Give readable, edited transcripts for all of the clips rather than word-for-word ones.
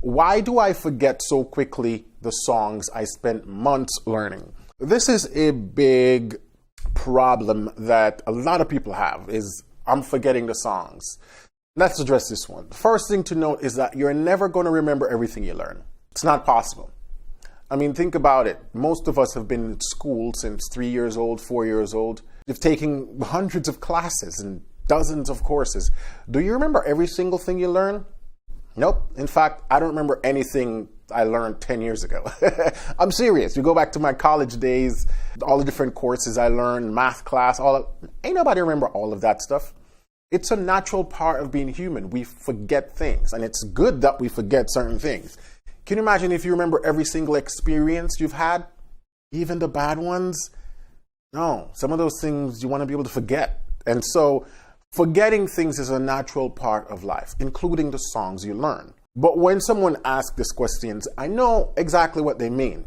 Why do I forget so quickly the songs I spent months learning? This is a big problem that a lot of people have, is I'm forgetting the songs. Let's address this one. The first thing to note is that you're never going to remember everything you learn. It's not possible. I mean, think about it. Most of us have been in school since 3 years old, 4 years old. You've taken hundreds of classes and dozens of courses. Do you remember every single thing you learn? Nope. In fact, I don't remember anything I learned 10 years ago. I'm serious. You go back to my college days, all the different courses I learned, math class, ain't nobody remember all of that stuff. It's a natural part of being human. We forget things, and it's good that we forget certain things. Can you imagine if you remember every single experience you've had, even the bad ones? No, some of those things you want to be able to forget. And so forgetting things is a natural part of life, including the songs you learn. But when someone asks these questions, I know exactly what they mean.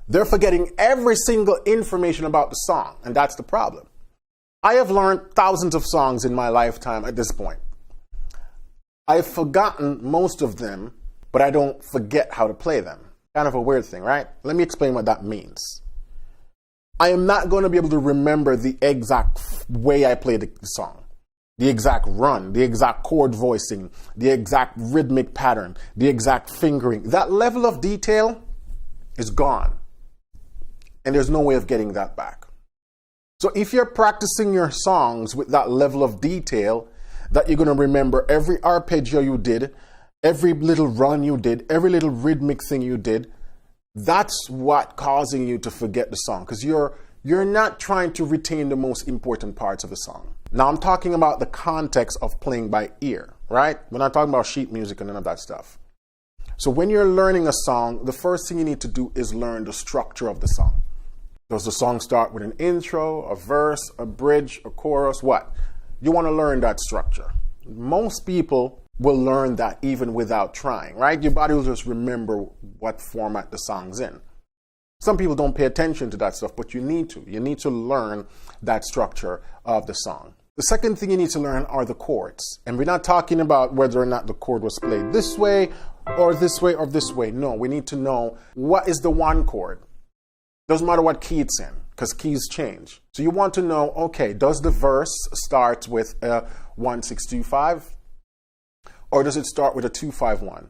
They're forgetting every single information about the song, and that's the problem. I have learned thousands of songs in my lifetime at this point. I've forgotten most of them, but I don't forget how to play them. Kind of a weird thing, right? Let me explain what that means. I am not going to be able to remember the exact way I played the song. The exact run, the exact chord voicing, the exact rhythmic pattern, the exact fingering. That level of detail is gone. And there's no way of getting that back. So if you're practicing your songs with that level of detail, that you're going to remember every arpeggio you did, every little run you did, every little rhythmic thing you did, that's what causing you to forget the song. Because you're not trying to retain the most important parts of the song. Now, I'm talking about the context of playing by ear, right? We're not talking about sheet music and none of that stuff. So when you're learning a song, the first thing you need to do is learn the structure of the song. Does the song start with an intro, a verse, a bridge, a chorus? What? You want to learn that structure. Most people will learn that even without trying, right? Your body will just remember what format the song's in. Some people don't pay attention to that stuff, but you need to. You need to learn that structure of the song. The second thing you need to learn are the chords. And we're not talking about whether or not the chord was played this way or this way or this way. No, we need to know what is the one chord. Doesn't matter what key it's in, because keys change. So you want to know, okay, does the verse start with a 1-6-2-5? Or does it start with a 2-5-1?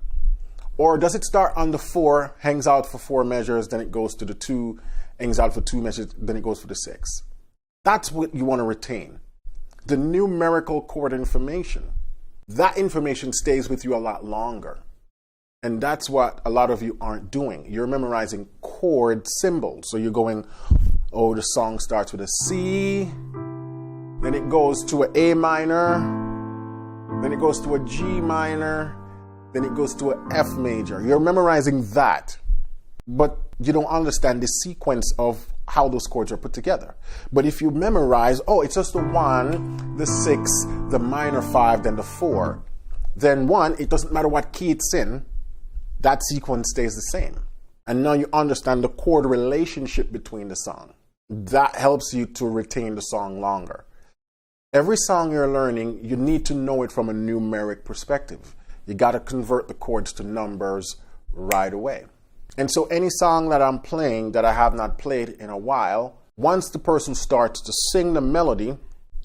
Or does it start on the 4, hangs out for 4 measures, then it goes to the 2, hangs out for 2 measures, then it goes for the 6? That's what you want to retain. The numerical chord information. That information stays with you a lot longer. And that's what a lot of you aren't doing. You're memorizing chord symbols. So you're going, oh, the song starts with a C, then it goes to an A minor, then it goes to a G minor, then it goes to an F major. You're memorizing that, but you don't understand the sequence of how those chords are put together. But if you memorize, oh, it's just the 1, the 6, the minor 5, then the 4, then 1, it doesn't matter what key it's in, that sequence stays the same. And now you understand the chord relationship between the song. That helps you to retain the song longer. Every song you're learning, you need to know it from a numeric perspective. You got to convert the chords to numbers right away. And so any song that I'm playing that I have not played in a while, once the person starts to sing the melody,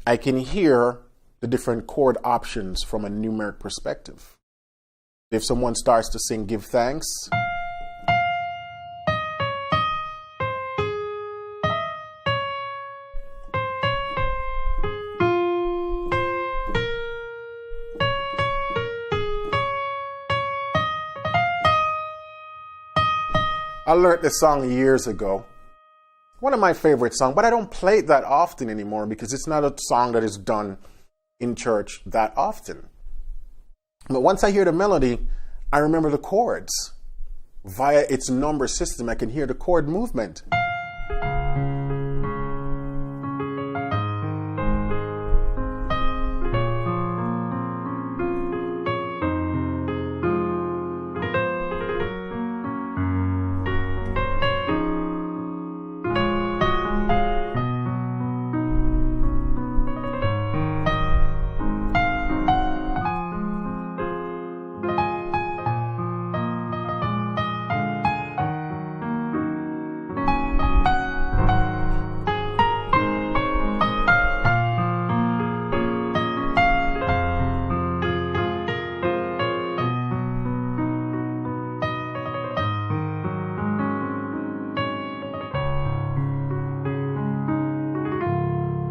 I can hear the different chord options from a numeric perspective. If someone starts to sing Give Thanks, I learned this song years ago. One of my favorite songs, but I don't play it that often anymore because it's not a song that is done in church that often. But once I hear the melody, I remember the chords. Via its number system, I can hear the chord movement.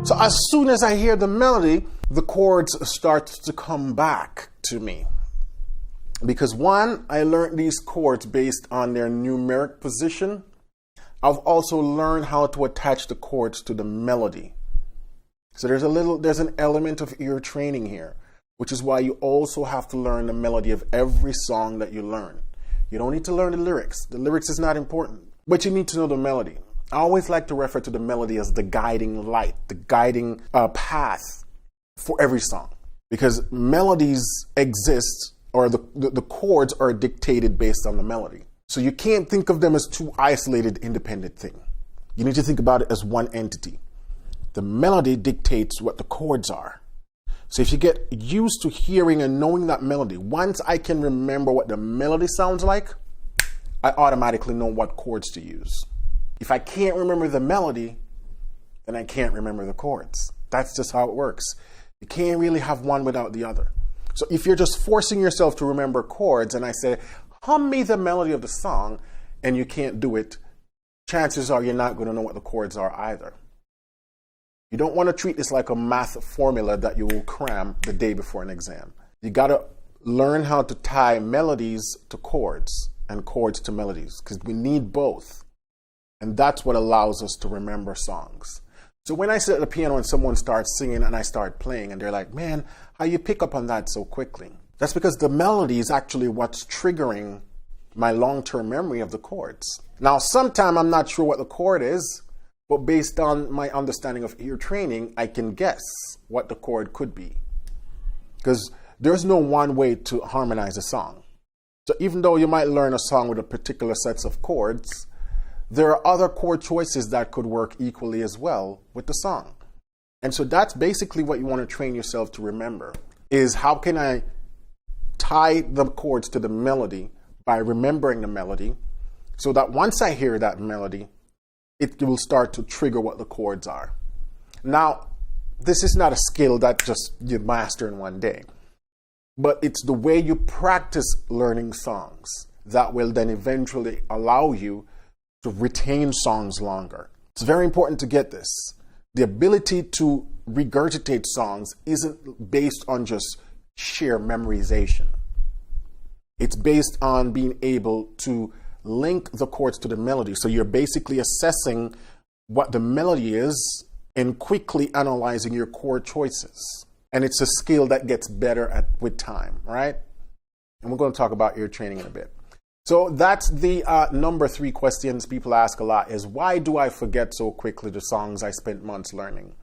So as soon as I hear the melody, the chords start to come back to me. Because one, I learned these chords based on their numeric position. I've also learned how to attach the chords to the melody. So there's an element of ear training here, which is why you also have to learn the melody of every song that you learn. You don't need to learn the lyrics. The lyrics is not important, but you need to know the melody. I always like to refer to the melody as the guiding light, the guiding path for every song, because melodies exist, or the chords are dictated based on the melody. So you can't think of them as two isolated, independent things. You need to think about it as one entity. The melody dictates what the chords are. So if you get used to hearing and knowing that melody, once I can remember what the melody sounds like, I automatically know what chords to use. If I can't remember the melody, then I can't remember the chords. That's just how it works. You can't really have one without the other. So if you're just forcing yourself to remember chords and I say, hum me the melody of the song, and you can't do it, chances are you're not going to know what the chords are either. You don't want to treat this like a math formula that you will cram the day before an exam. You got to learn how to tie melodies to chords and chords to melodies, because we need both. And that's what allows us to remember songs. So when I sit at the piano and someone starts singing and I start playing and they're like, man, how you pick up on that so quickly? That's because the melody is actually what's triggering my long-term memory of the chords. Now, sometimes I'm not sure what the chord is, but based on my understanding of ear training, I can guess what the chord could be. Because there's no one way to harmonize a song. So even though you might learn a song with a particular sets of chords, there are other chord choices that could work equally as well with the song. And so that's basically what you want to train yourself to remember, is how can I tie the chords to the melody by remembering the melody, so that once I hear that melody, it will start to trigger what the chords are. Now, this is not a skill that just you master in one day, but it's the way you practice learning songs that will then eventually allow you to retain songs longer. It's very important to get this. The ability to regurgitate songs isn't based on just sheer memorization. It's based on being able to link the chords to the melody. So you're basically assessing what the melody is and quickly analyzing your chord choices. And it's a skill that gets better with time, right? And we're going to talk about ear training in a bit. So that's the number 3 questions people ask a lot, is why do I forget so quickly the songs I spent months learning?